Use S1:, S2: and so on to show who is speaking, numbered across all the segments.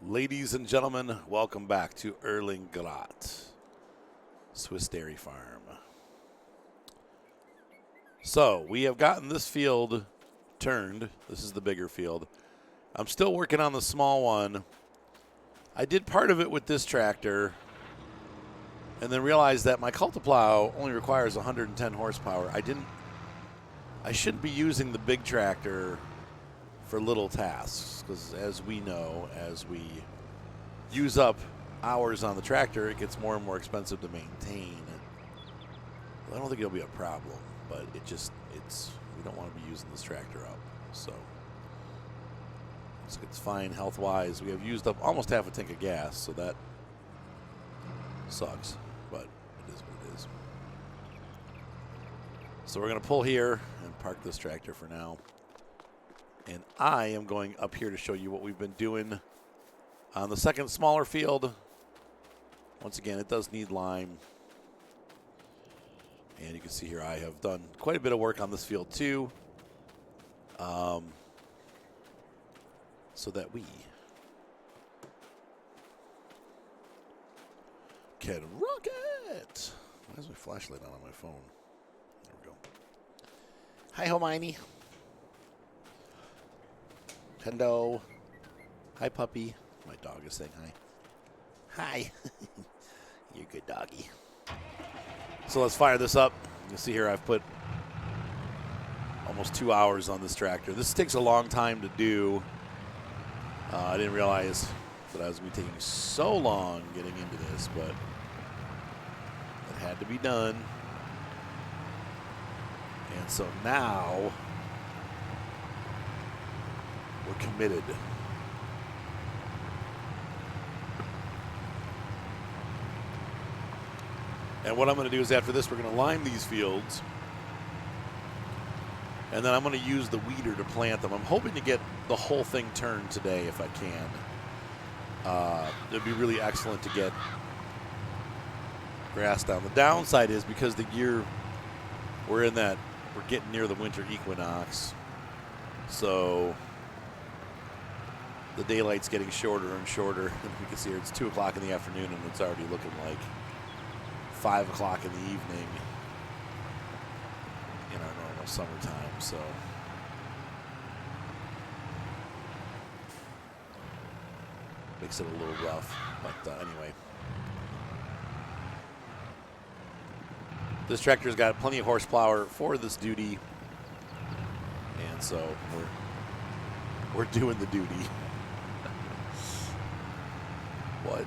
S1: Ladies and gentlemen, welcome back to Erlingrat, Swiss Dairy Farm. So, we have gotten this field turned. This is the bigger field. I'm still working on the small one. I did part of it with this tractor and then realized that my Cultiplow only requires 110 horsepower. I shouldn't be using the big tractor for little tasks, because as we know, as we use up hours on the tractor, it gets more and more expensive to maintain. I don't think it'll be a problem, but we don't want to be using this tractor up. So it's fine health-wise. We have used up almost half a tank of gas, so that sucks, but it is what it is. So we're going to pull here and park this tractor for now. And I am going up here to show you what we've been doing on the second smaller field. Once again, it does need lime. And you can see here I have done quite a bit of work on this field too. So that we can rock it. Why is my flashlight on my phone? There we go. Hi, Hermione. Hello. Hi, puppy. My dog is saying hi. Hi. You're a good doggy. So let's fire this up. You can see here I've put almost 2 hours on this tractor. This takes a long time to do. I didn't realize that I was going to be taking so long getting into this, but it had to be done. And so now we're committed. And what I'm going to do is after this, we're going to lime these fields. And then I'm going to use the weeder to plant them. I'm hoping to get the whole thing turned today if I can. It would be really excellent to get grass down. The downside is because the year we're getting near the winter equinox. So the daylight's getting shorter and shorter. And you can see here it's 2 o'clock in the afternoon and it's already looking like 5 o'clock in the evening in our normal summertime. So makes it a little rough. But anyway, this tractor's got plenty of horsepower for this duty. And so we're doing the duty. What?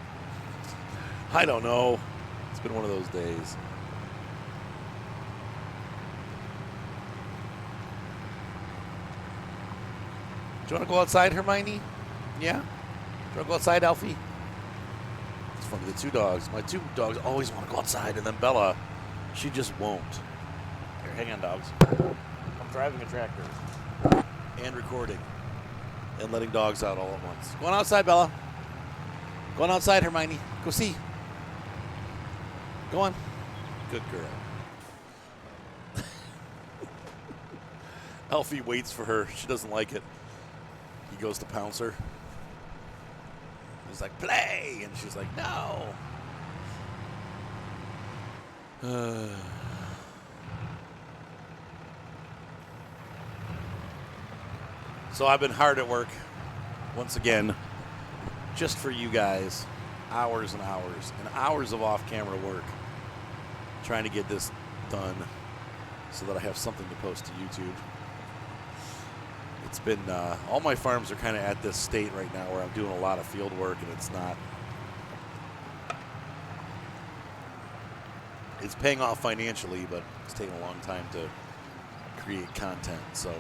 S1: I don't know. It's been one of those days. Do you want to go outside, Hermione? Yeah? Do you want to go outside, Alfie? It's funny, the two dogs. My two dogs always want to go outside, and then Bella, she just won't.
S2: Here, hang on, dogs. I'm driving a tractor.
S1: And recording. And letting dogs out all at once. Going outside, Bella. Going outside, Hermione. Go see. Go on. Good girl. Alfie waits for her. She doesn't like it. He goes to pounce her. He's like, play! And she's like, no. So I've been hard at work once again, just for you guys. Hours and hours and hours of off-camera work trying to get this done so that I have something to post to YouTube. It's been, all my farms are kind of at this state right now where I'm doing a lot of field work and it's paying off financially, but it's taking a long time to create content, so.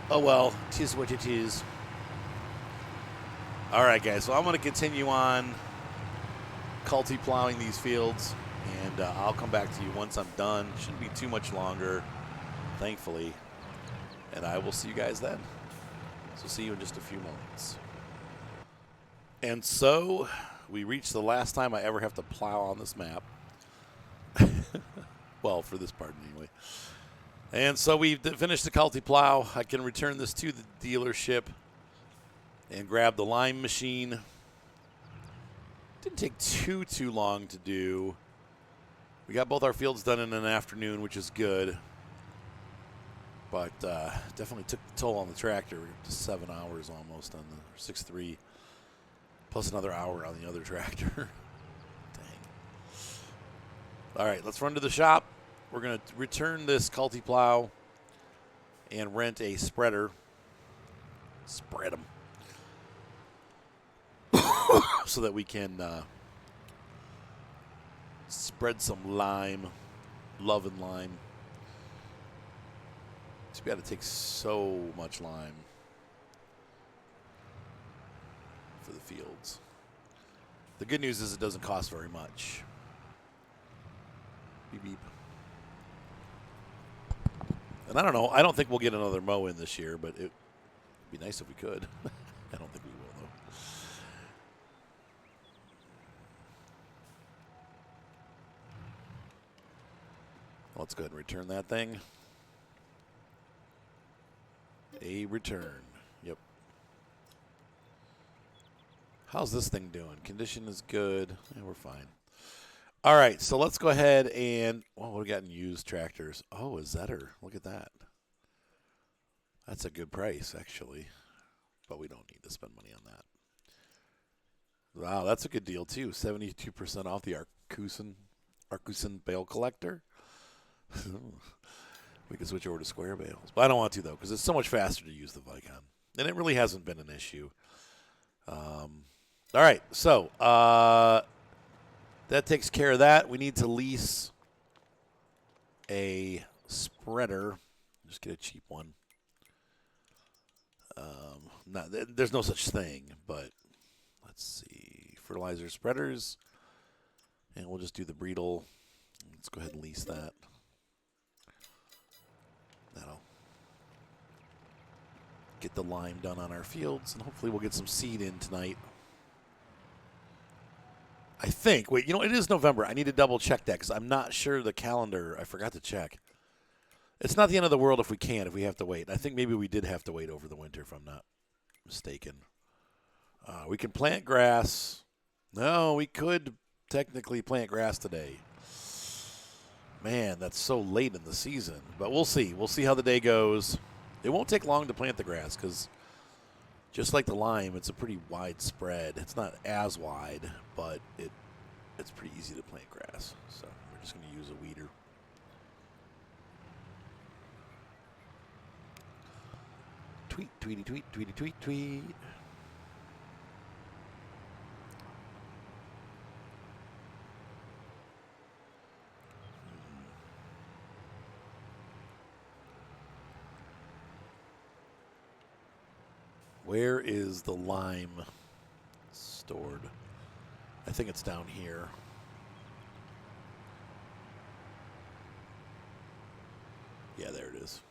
S1: Oh well, 'tis what it is. All right, guys, so I'm going to continue on Cultiplowing these fields, and I'll come back to you once I'm done. Shouldn't be too much longer, thankfully, and I will see you guys then. So see you in just a few moments. And so we reached the last time I ever have to plow on this map. Well, for this part anyway. And so we've finished the Cultiplow. I can return this to the dealership. and grab the lime machine. Didn't take too long to do. We got both our fields done in an afternoon, which is good. But definitely took the toll on the tractor. We were up to 7 hours almost on the 6.3, plus another hour on the other tractor. Dang. All right, let's run to the shop. We're going to return this Cultiplow and rent a spreader. Spread them. So that we can spread some lime, love and lime. Too bad it takes so much lime for the fields. The good news is it doesn't cost very much. Beep, beep. And I don't know. I don't think we'll get another mow in this year, but it'd be nice if we could. I don't think we will, though. Let's go ahead and return that thing. A return. Yep. How's this thing doing? Condition is good. Yeah, we're fine. All right, so let's go ahead and, well, we've gotten used tractors. Oh, a Zetter. Look at that. That's a good price, actually. But we don't need to spend money on that. Wow, that's a good deal, too. 72% off the Arcusin bale collector. We can switch over to square bales. But I don't want to, though, because it's so much faster to use the Vicon. And it really hasn't been an issue. All right, so that takes care of that. We need to lease a spreader. Just get a cheap one. There's no such thing, but let's see. Fertilizer spreaders. And we'll just do the Breedle. Let's go ahead and lease that. That'll get the lime done on our fields, and hopefully we'll get some seed in tonight. I think. Wait, it is November. I need to double check that because I'm not sure the calendar. I forgot to check. It's not the end of the world if we can, if we have to wait. I think maybe we did have to wait over the winter, if I'm not mistaken. We can plant grass. No, we could technically plant grass today. Man, that's so late in the season. But we'll see. We'll see how the day goes. It won't take long to plant the grass because just like the lime, it's a pretty wide spread. It's not as wide, but it's pretty easy to plant grass. So we're just going to use a weeder. Tweet, tweety, tweet, tweety, tweet, tweet. Where is the lime stored? I think it's down here. Yeah, there it is.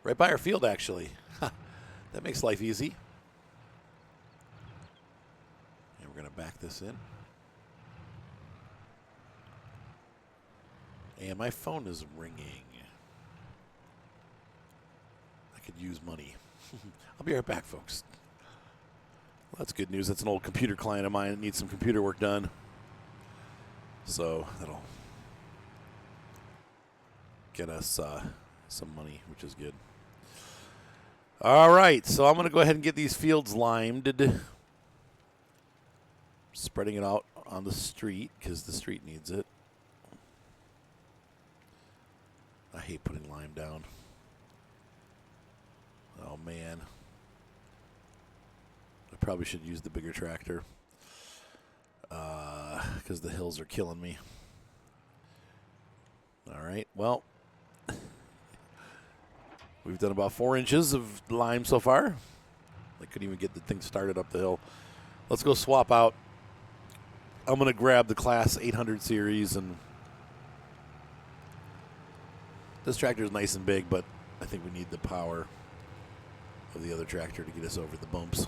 S1: Right by our field, actually. That makes life easy. And we're going to back this in. And my phone is ringing. I could use money. I'll be right back, folks. Well, that's good news. That's an old computer client of mine that needs some computer work done. So that'll get us some money, which is good. All right, so I'm going to go ahead and get these fields limed. Spreading it out on the street because the street needs it. I hate putting lime down. Oh, man. I probably should use the bigger tractor because the hills are killing me. All right, well, we've done about 4 inches of lime so far. I couldn't even get the thing started up the hill. Let's go swap out. I'm going to grab the Class 800 series, and this tractor is nice and big, but I think we need the power of the other tractor to get us over the bumps.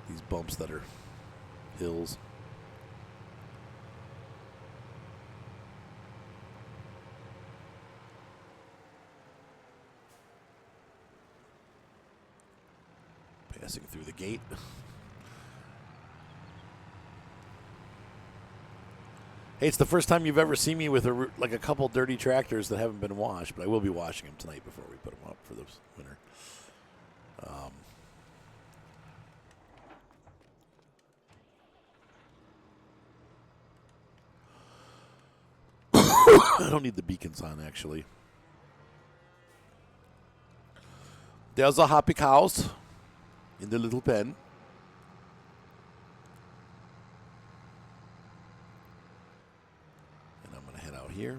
S1: These bumps that are hills. passing through the gate. Hey, it's the first time you've ever seen me with a couple dirty tractors that haven't been washed, but I will be washing them tonight before we put them up for the winter. I don't need the beacons on, actually. There's the happy cows in the little pen. And I'm going to head out here.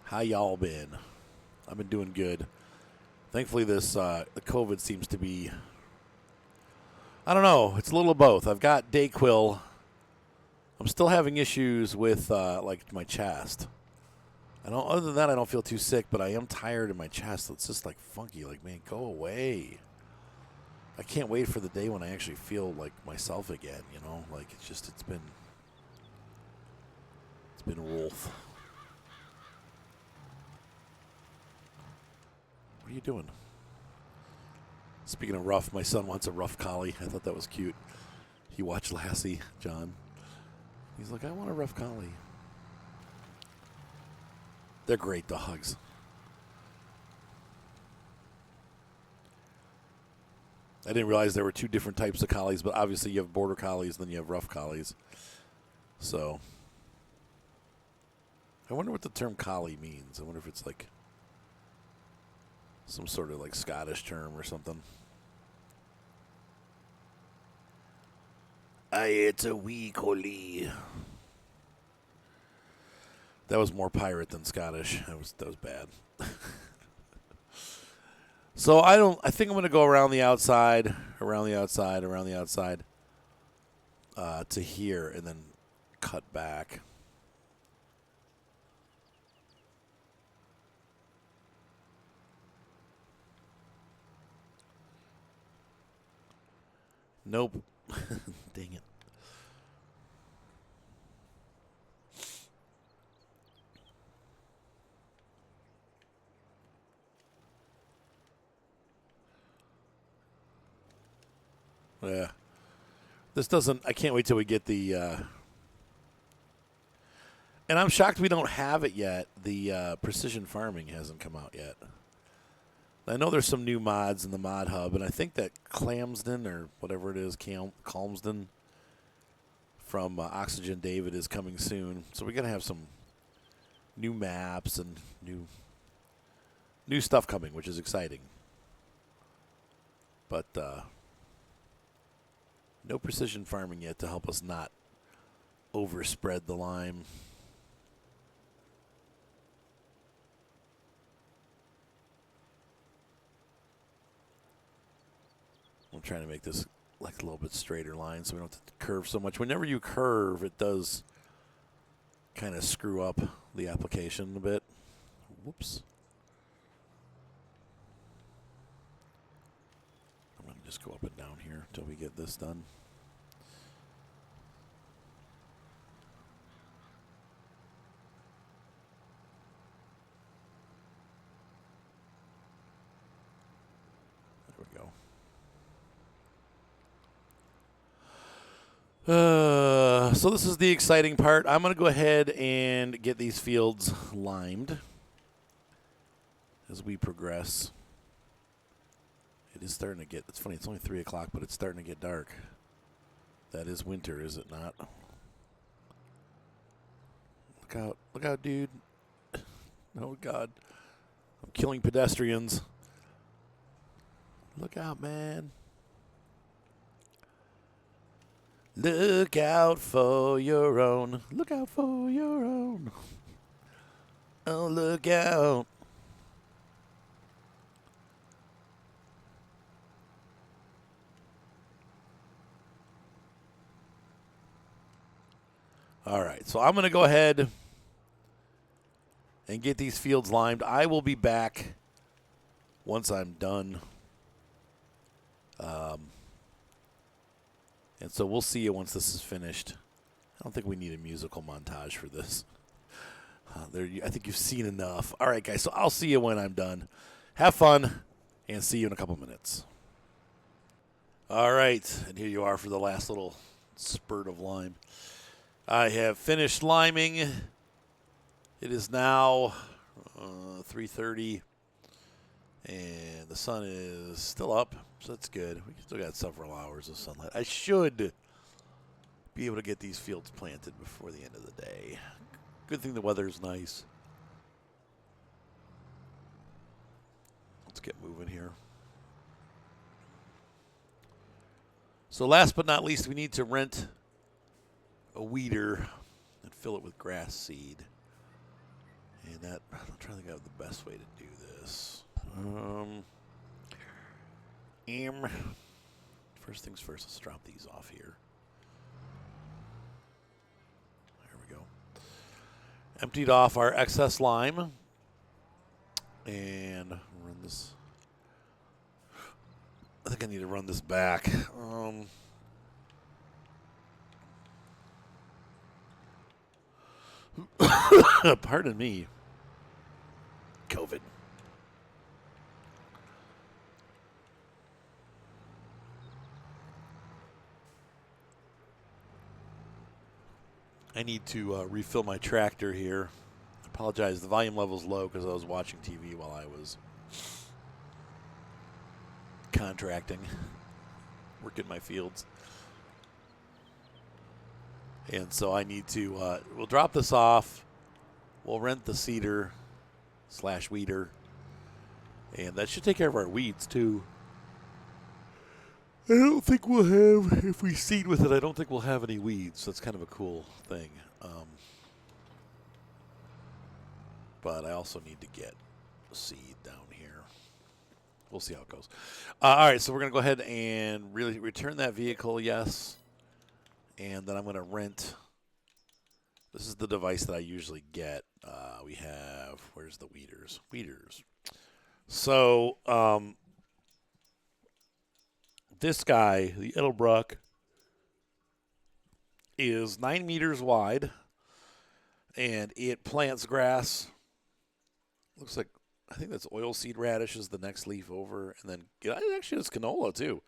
S1: How y'all been? I've been doing good. Thankfully, this the COVID seems to be, I don't know, it's a little of both. I've got Dayquil. I'm still having issues with like my chest. Other than that, I don't feel too sick, but I am tired in my chest. It's just like funky. Like, man, go away. I can't wait for the day when I actually feel like myself again. You know, like it's been a wolf. What are you doing? Speaking of rough, my son wants a rough collie. I thought that was cute. He watched Lassie, John. He's like, I want a rough collie. They're great dogs. I didn't realize there were two different types of collies, but obviously you have border collies, then you have rough collies. So, I wonder what the term collie means. I wonder if it's like some sort of like Scottish term or something. It's a wee collie. That was more pirate than Scottish. That was bad. So I think I'm going to go around the outside, to here, and then cut back. Nope. Dang it. Yeah. This doesn't, I can't wait till we get the, and I'm shocked we don't have it yet. The precision farming hasn't come out yet. I know there's some new mods in the mod hub, and I think that Clamsden, or whatever it is, Calmsden, from Oxygen David is coming soon. So we're going to have some new maps and new stuff coming, which is exciting. But no precision farming yet to help us not overspread the lime. I'm trying to make this like a little bit straighter line so we don't have to curve so much. Whenever you curve, it does kind of screw up the application a bit. Whoops. I'm going to just go up and down here until we get this done. There we go. So this is the exciting part. I'm going to go ahead and get these fields limed as we progress. It is starting to get, it's funny, it's only 3 o'clock, but it's starting to get dark. That is winter, is it not? Look out, dude. Oh, God. I'm killing pedestrians. Look out, man. Look out for your own. Look out for your own. Oh, look out. All right, so I'm going to go ahead and get these fields limed. I will be back once I'm done And so we'll see you once this is finished. I don't think we need a musical montage for this. I think you've seen enough. All right, guys, so I'll see you when I'm done. Have fun, and see you in a couple minutes. All right, and here you are for the last little spurt of lime. I have finished liming. It is now 3:30, and the sun is still up, so that's good. We still got several hours of sunlight. I should be able to get these fields planted before the end of the day. Good thing the weather's nice. Let's get moving here. So last but not least, we need to rent a weeder and fill it with grass seed. And that, I'm trying to think of the best way to do this. First things first, let's drop these off here. There we go. Emptied off our excess lime. And run this. I think I need to run this back. Pardon me. COVID. I need to refill my tractor here. I apologize. The volume level's low because I was watching TV while I was contracting, working my fields. And so I need to, we'll drop this off. We'll rent the seeder / weeder. And that should take care of our weeds too. I don't think we'll have, if we seed with it, I don't think we'll have any weeds. That's kind of a cool thing. But I also need to get seed down here. We'll see how it goes. All right, so we're going to go ahead and really return that vehicle, yes. And then I'm going to rent. This is the device that I usually get. We have, where's the weeders? Weeders. So this guy, the Edelbrock, is 9 meters wide. And it plants grass. Looks like, I think that's oilseed radish is the next leaf over. And then, actually, it's canola, too.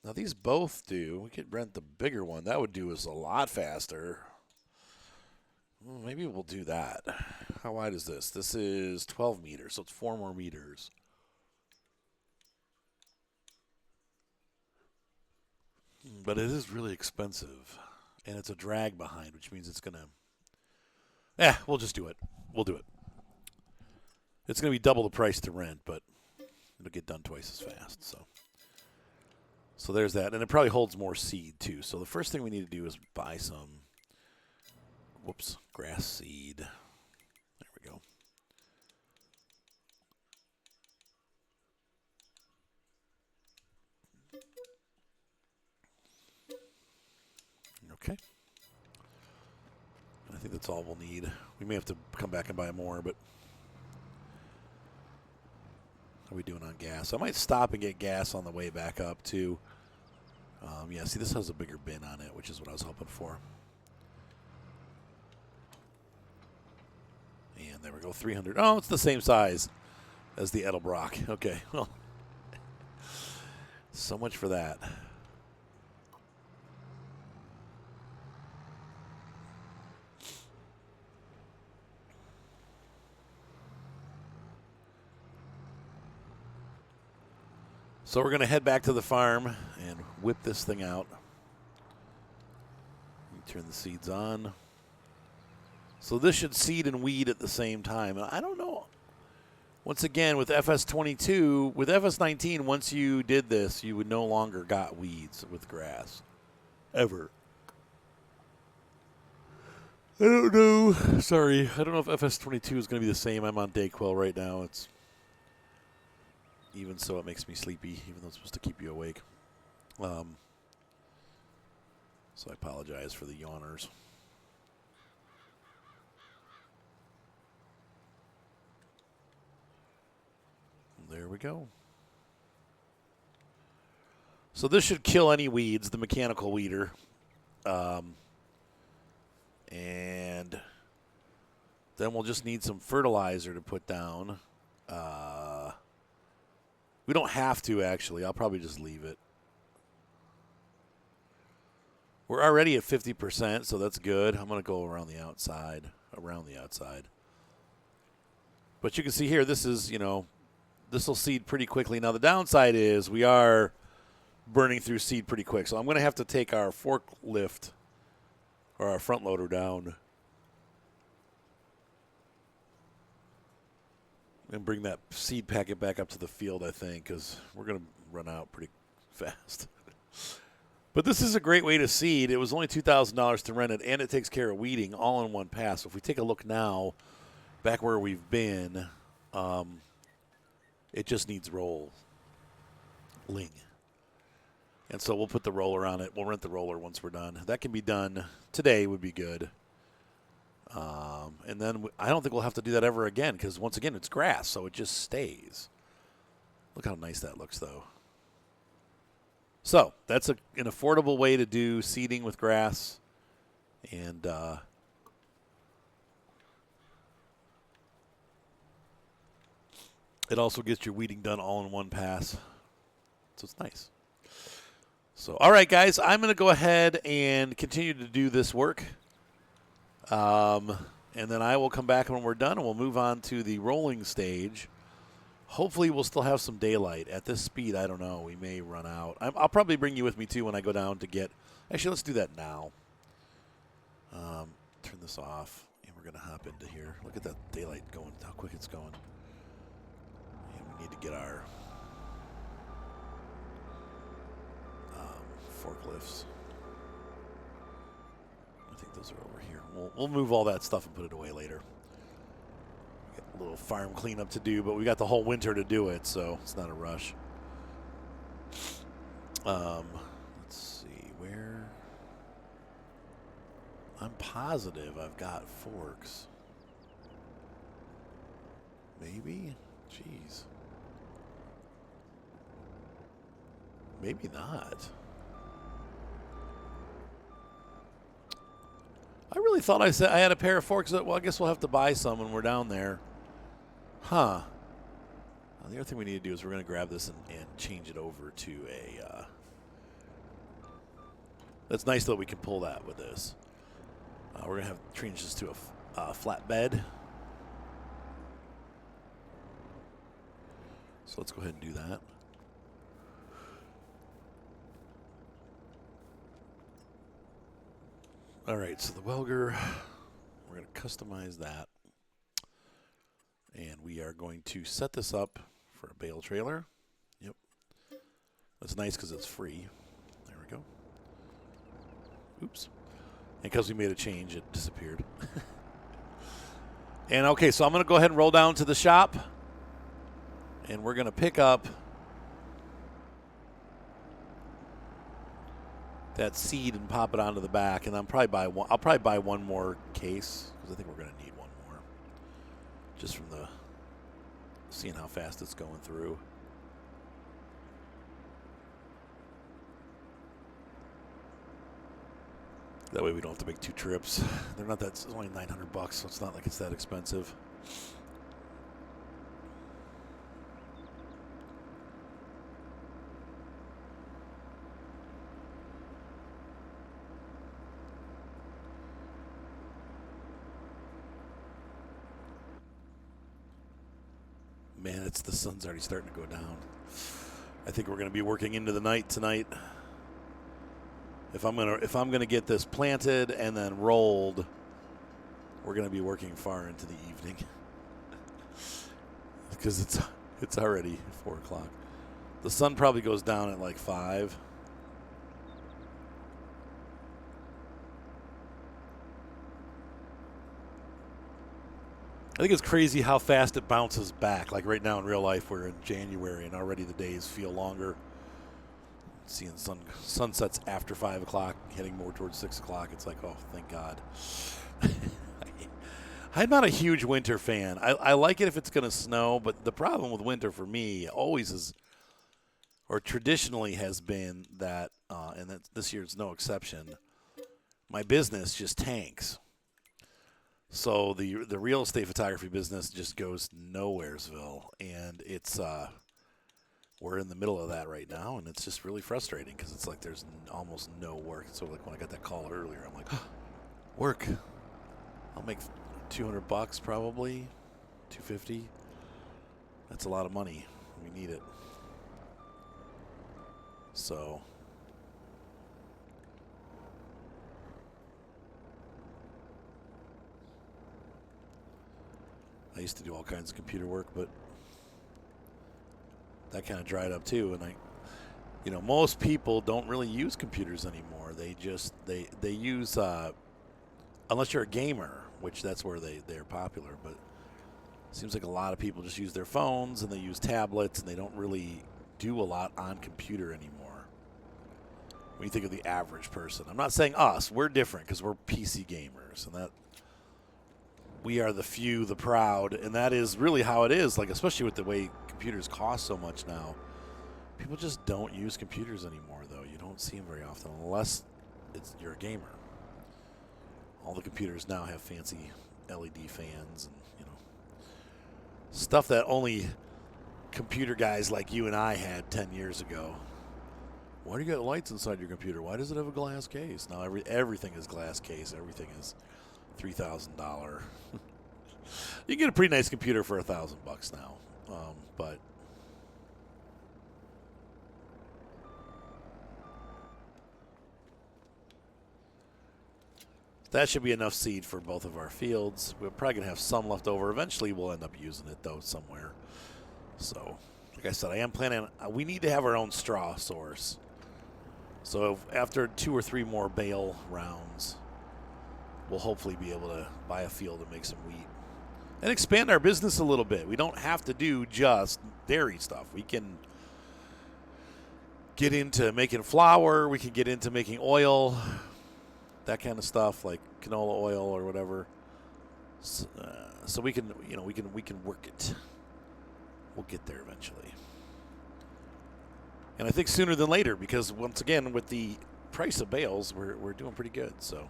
S1: Now, these both do. We could rent the bigger one. That would do us a lot faster. Maybe we'll do that. How wide is this? This is 12 meters, so it's 4 more meters. But it is really expensive. And it's a drag behind, which means it's going to... we'll just do it. We'll do it. It's going to be double the price to rent, but it'll get done twice as fast. So there's that. And it probably holds more seed, too. So the first thing we need to do is buy some, grass seed. There we go. Okay. I think that's all we'll need. We may have to come back and buy more, but how are we doing on gas? I might stop and get gas on the way back up, too. Yeah, see, this has a bigger bin on it, which is what I was hoping for. And there we go, 300. Oh, it's the same size as the Edelbrock. Okay, well, so much for that. So we're going to head back to the farm and whip this thing out. Turn the seeds on. So this should seed and weed at the same time. I don't know. Once again, with FS22, with FS19, once you did this, you would no longer got weeds with grass. Ever. I don't know. Sorry. I don't know if FS22 is going to be the same. I'm on Dayquil right now. It's even so, it makes me sleepy, even though it's supposed to keep you awake. So I apologize for the yawners. There we go. So this should kill any weeds, the mechanical weeder. And then we'll just need some fertilizer to put down. We don't have to, actually. I'll probably just leave it. We're already at 50%, so that's good. I'm going to go around the outside. But you can see here, this is, this will seed pretty quickly. Now, the downside is we are burning through seed pretty quick. So I'm going to have to take our forklift or our front loader down and bring that seed packet back up to the field, I think, because we're going to run out pretty fast. But this is a great way to seed. It was only $2,000 to rent it, and it takes care of weeding all in one pass. So if we take a look now, back where we've been, it just needs rolling. And so we'll put the roller on it. We'll rent the roller once we're done. That can be done today would be good. And then I don't think we'll have to do that ever again because, once again, it's grass, so it just stays. Look how nice that looks, though. So that's an affordable way to do seeding with grass. And it also gets your weeding done all in one pass. So it's nice. So, all right, guys, I'm going to go ahead and continue to do this work. And then I will come back when we're done, and we'll move on to the rolling stage. Hopefully we'll still have some daylight. At this speed, I don't know. We may run out. I'll probably bring you with me, too, when I go down to get – actually, let's do that now. Turn this off, and we're going to hop into here. Look at that daylight going, how quick it's going. And we need to get our forklifts. I think those are over here. We'll move all that stuff and put it away later. A little farm cleanup to do, but we got the whole winter to do it, so it's not a rush. Let's see where. I'm positive I've got forks. Maybe? Jeez. Maybe not. I really thought I said I had a pair of forks. Well, I guess we'll have to buy some when we're down there. Huh. The other thing we need to do is we're going to grab this and change it over to a... that's nice that we can pull that with this. We're going to have change this to a flat bed. So let's go ahead and do that. All right, so the Welger, we're going to customize that. And we are going to set this up for a bale trailer. Yep. That's nice because it's free. There we go. Oops. And because we made a change, it disappeared. And okay, so I'm going to go ahead and roll down to the shop. And we're going to pick up that seed and pop it onto the back. And I'll probably buy one more case because I think we're going to need one more. Just from the seeing how fast it's going through. That way we don't have to make two trips. They're not that, it's only $900, so it's not like it's that expensive. Man, the sun's already starting to go down. I think we're going to be working into the night tonight. If I'm gonna get this planted and then rolled, we're going to be working far into the evening because it's already 4 o'clock. The sun probably goes down at like 5. I think it's crazy how fast it bounces back. Like right now in real life, we're in January and already the days feel longer. Seeing sunsets after 5 o'clock, heading more towards 6 o'clock. It's like, oh, thank God. I'm not a huge winter fan. I like it if it's going to snow, but the problem with winter for me always is or traditionally has been that, and that this year is no exception, my business just tanks. So the real estate photography business just goes nowheresville, and it's we're in the middle of that right now, and it's just really frustrating because it's like there's almost no work. So like when I got that call earlier, I'm like, work. I'll make $200 probably, $250. That's a lot of money. We need it. So. I used to do all kinds of computer work, but that kind of dried up too. And most people don't really use computers anymore. They just they use unless you're a gamer, which that's where they're popular. But it seems like a lot of people just use their phones and they use tablets, and they don't really do a lot on computer anymore. When you think of the average person, I'm not saying us. We're different because we're PC gamers, and that we are the few, the proud, and that is really how it is. Like, especially with the way computers cost so much now, people just don't use computers anymore. Though you don't see them very often, unless you're a gamer. All the computers now have fancy LED fans and stuff that only computer guys like you and I had 10 years ago. Why do you got lights inside your computer? Why does it have a glass case? Now everything is glass case. Everything is $3,000. You can get a pretty nice computer for $1,000 now, but that should be enough seed for both of our fields. We're probably gonna have some left over. Eventually, we'll end up using it though somewhere. So, like I said, I am planning. We need to have our own straw source. So after 2 or 3 more bale rounds, we'll hopefully be able to buy a field and make some wheat and expand our business a little bit. We don't have to do just dairy stuff. We can get into making flour. We can get into making oil, that kind of stuff, like canola oil or whatever. So we can, we can work it. We'll get there eventually. And I think sooner than later, because once again, with the price of bales, we're doing pretty good. So,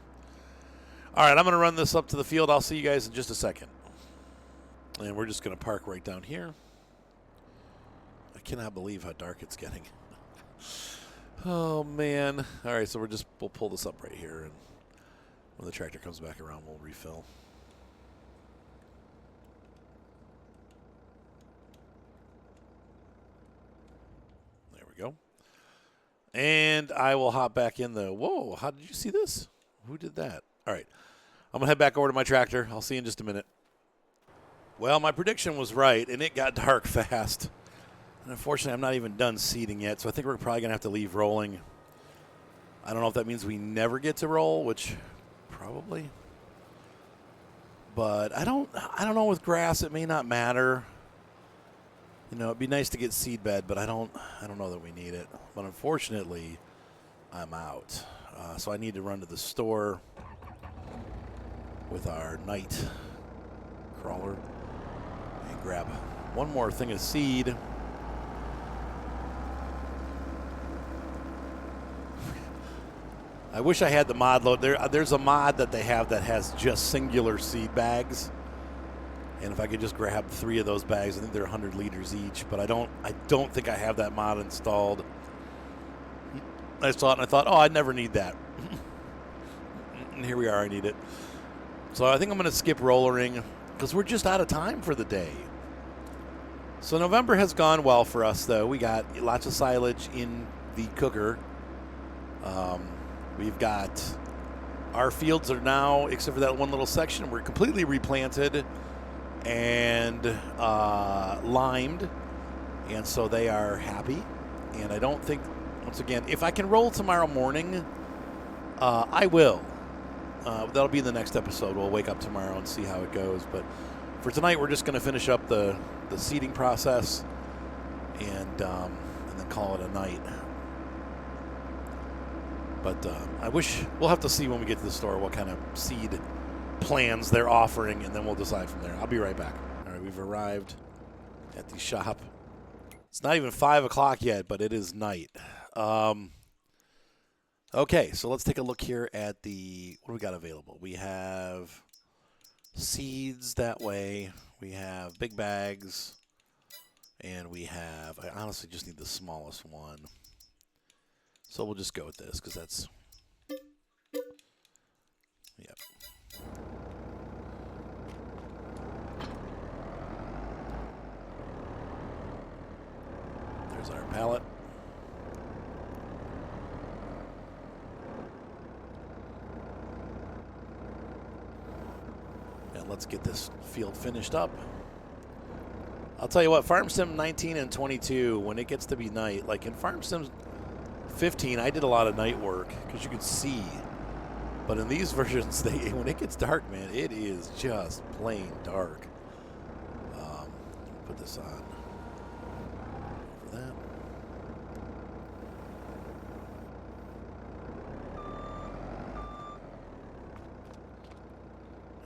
S1: all right, I'm going to run this up to the field. I'll see you guys in just a second. And we're just going to park right down here. I cannot believe how dark it's getting. Oh, man. All right, so we'll pull this up right here. And when the tractor comes back around, we'll refill. There we go. And I will hop back in the, whoa, how did you see this? Who did that? All right. I'm going to head back over to my tractor. I'll see you in just a minute. Well, my prediction was right, and it got dark fast. And unfortunately, I'm not even done seeding yet, so I think we're probably going to have to leave rolling. I don't know if that means we never get to roll, which probably. But I don't know with grass, it may not matter. It'd be nice to get seed bed, but I don't know that we need it. But unfortunately, I'm out. So I need to run to the store with our night crawler and grab one more thing of seed. I wish I had the mod load. There's a mod that they have that has just singular seed bags. And if I could just grab 3 of those bags, I think they're 100 liters each. But I don't think I have that mod installed. I saw it and I thought, oh, I'd never need that. And here we are, I need it. So I think I'm going to skip rollering because we're just out of time for the day. So November has gone well for us, though. We got lots of silage in the cooker. We've got our fields are now, except for that one little section, we're completely replanted and limed. And so they are happy. And I don't think, once again, if I can roll tomorrow morning, I will. That'll be in the next episode. We'll wake up tomorrow and see how it goes. But for tonight, we're just going to finish up the seeding process and then call it a night. But I wish we'll have to see when we get to the store what kind of seed plans they're offering, and then we'll decide from there. I'll be right back. All right, we've arrived at the shop. It's not even 5 o'clock yet, but it is night. Okay, so let's take a look here at the, what do we got available? We have seeds that way. We have big bags. And we have, I honestly just need the smallest one. So we'll just go with this because that's, yep. There's our pallet. And let's get this field finished up. I'll tell you what, Farm Sim 19 and 22, when it gets to be night, like in Farm Sim 15, I did a lot of night work because you could see. But in these versions, when it gets dark, man, it is just plain dark. Put this on for that.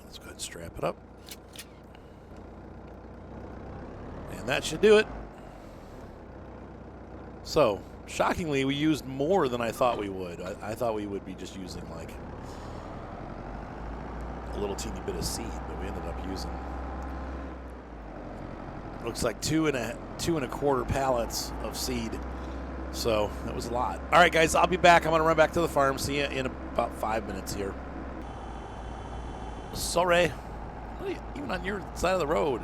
S1: Let's go ahead and strap it up. And that should do it. So, shockingly, we used more than I thought we would. I thought we would be just using like a little teeny bit of seed, but we ended up using, looks like two and a quarter pallets of seed. So that was a lot. All right, guys, I'll be back. I'm going to run back to the farm. See you in about 5 minutes here. Sorry. Even on your side of the road.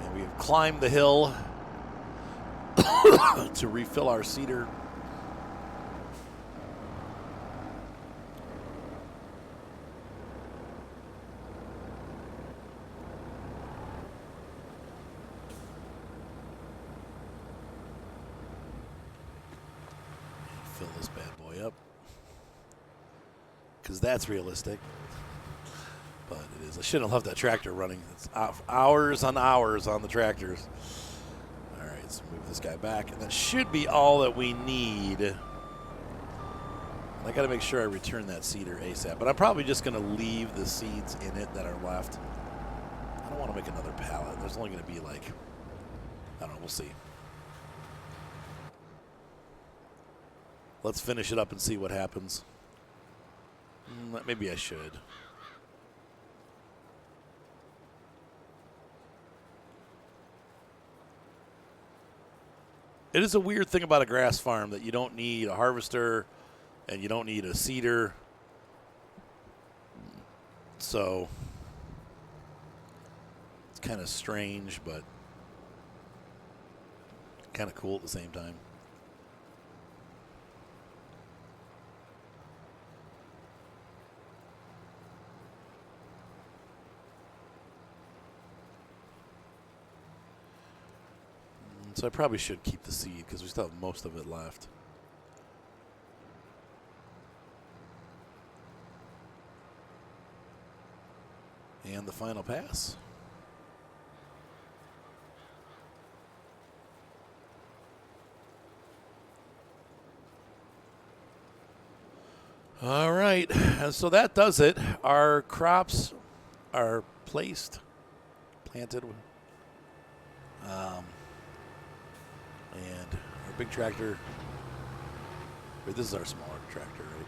S1: And we have climbed the hill to refill our cedar. Fill this bad boy up. Because that's realistic. But it is. I shouldn't have left that tractor running. It's hours on hours on the tractors. All right, let's move this guy back. And that should be all that we need. I got to make sure I return that cedar ASAP. But I'm probably just going to leave the seeds in it that are left. I don't want to make another pallet. There's only going to be like, I don't know, we'll see. Let's finish it up and see what happens. Maybe I should. It is a weird thing about a grass farm that you don't need a harvester and you don't need a seeder. So it's kind of strange, but kind of cool at the same time. So I probably should keep the seed because we still have most of it left. And the final pass. All right, and so that does it. Our crops are planted. And our big tractor, wait, this is our smaller tractor, right?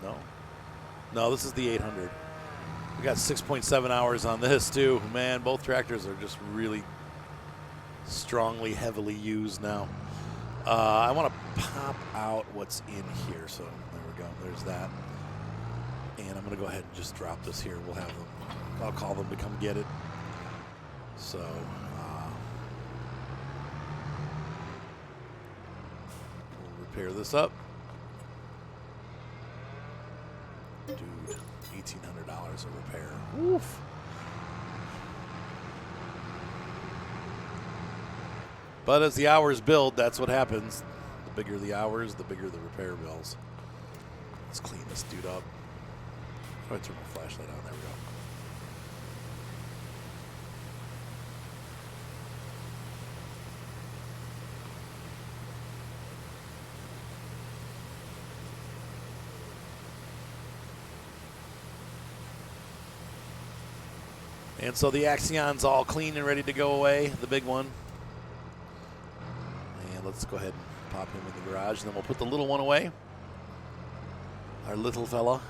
S1: Yeah, no, this is the 800. We got 6.7 hours on this too. Man, both tractors are just really strongly, heavily used now. I want to pop out what's in here, so there we go, there's that. And I'm going to go ahead and just drop this here. We'll have them, I'll call them to come get it. So, repair this up. Dude, $1,800 a repair. Woof. But as the hours build, that's what happens. The bigger the hours, the bigger the repair bills. Let's clean this dude up. How do I turn my flashlight on? There we go. And so the Axion's all clean and ready to go away, the big one. And let's go ahead and pop him in the garage, and then we'll put the little one away. Our little fella.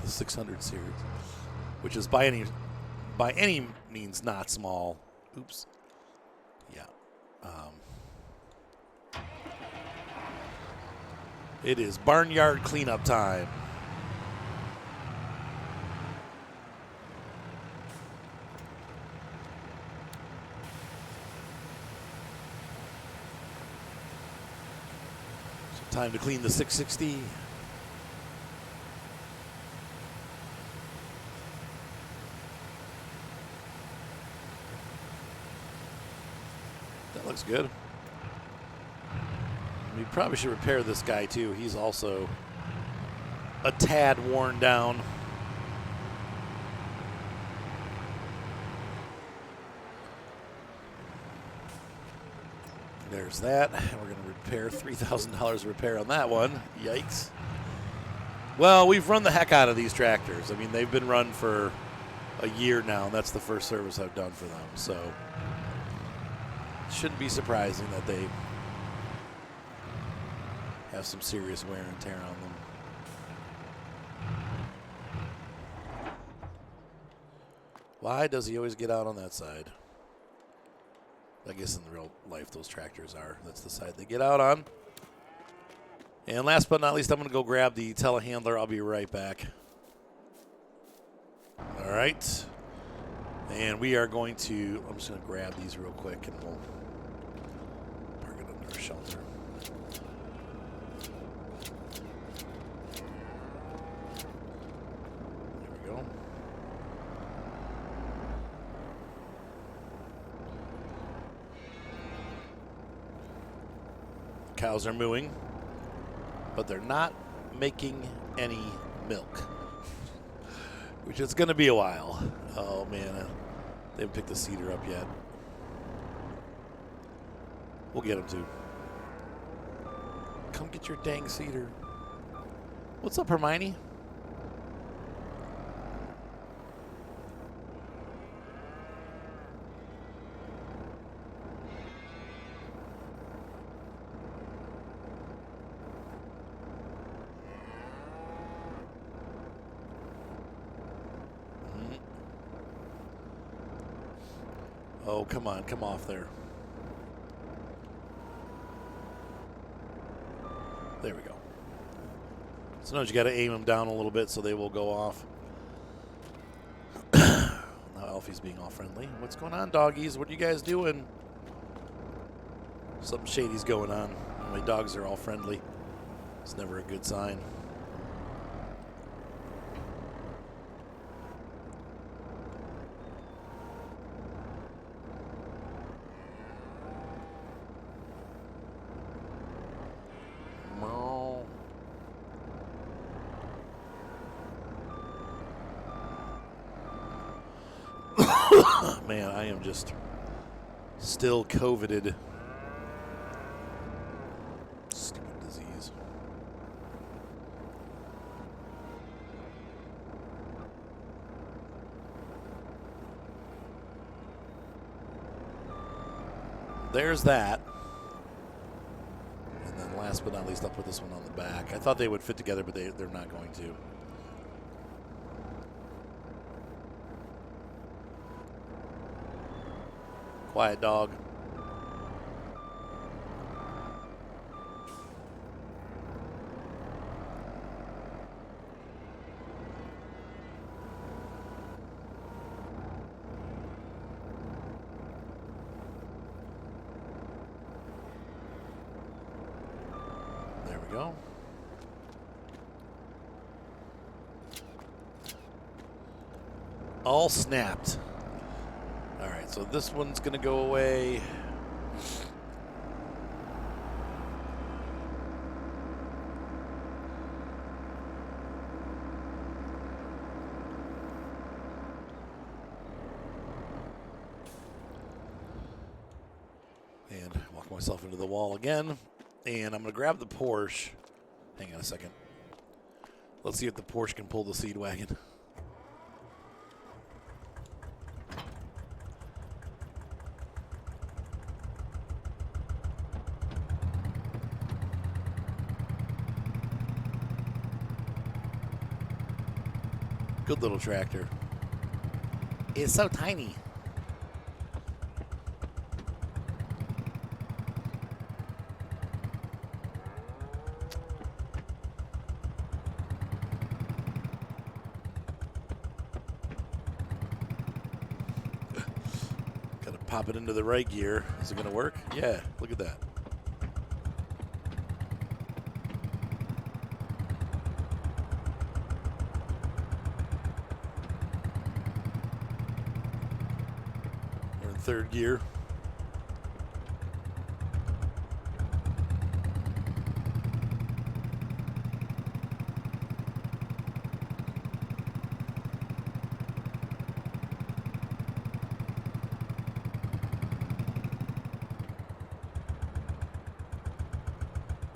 S1: The 600 series, which is by any means not small. Oops. Yeah. It is barnyard cleanup time. So time to clean the 660. That looks good. We probably should repair this guy too. He's also a tad worn down. There's that. We're going to repair $3,000 repair on that one. Yikes. Well, we've run the heck out of these tractors. I mean, they've been run for a year now, and that's the first service I've done for them. So it shouldn't be surprising that they have some serious wear and tear on them. Why does he always get out on that side? I guess in real life those tractors are. That's the side they get out on. And last but not least, I'm going to go grab the telehandler. I'll be right back. All right. And we are going to, I'm just going to grab these real quick and we'll park it under a shelter. Cows are mooing, but they're not making any milk, which is going to be a while. Oh, man. They haven't picked the cedar up yet. We'll get them to. Come get your dang cedar. What's up, Hermione? Oh, come on. Come off there. There we go. Sometimes you got to aim them down a little bit so they will go off. Now Alfie's being all friendly. What's going on, doggies? What are you guys doing? Something shady's going on. My dogs are all friendly. It's never a good sign. Man, I am just still COVIDed. Stupid disease. There's that. And then last but not least, I'll put this one on the back. I thought they would fit together, but they're not going to. Quiet dog. There we go. All snapped. All right, so this one's going to go away. And walk myself into the wall again. And I'm going to grab the Porsche. Hang on a second. Let's see if the Porsche can pull the seed wagon. Good little tractor. It's so tiny. Got to pop it into the right gear. Is it going to work? Yeah, look at that. We're in third gear.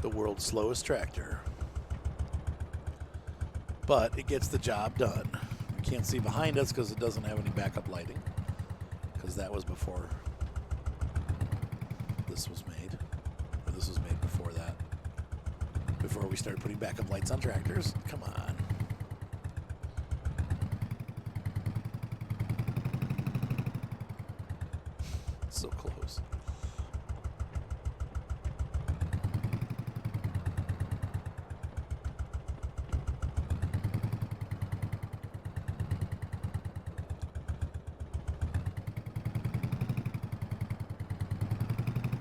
S1: The world's slowest tractor. But it gets the job done. We can't see behind us because it doesn't have any backup lighting, because that was before this was made. Or this was made before that. Before we started putting backup lights on tractors. Come on. So close.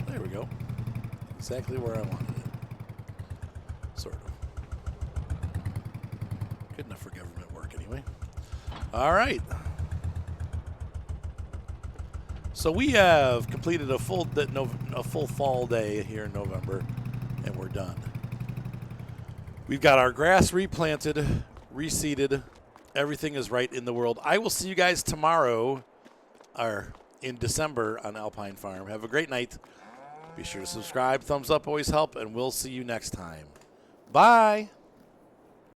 S1: There we go. Exactly where I wanted it. Sort of. Good enough for government work anyway. All right. So we have completed a full fall day here in November, and we're done. We've got our grass replanted, reseeded. Everything is right in the world. I will see you guys tomorrow, or in December, on Alpine Farm. Have a great night. Be sure to subscribe. Thumbs up always help, and we'll see you next time. Bye.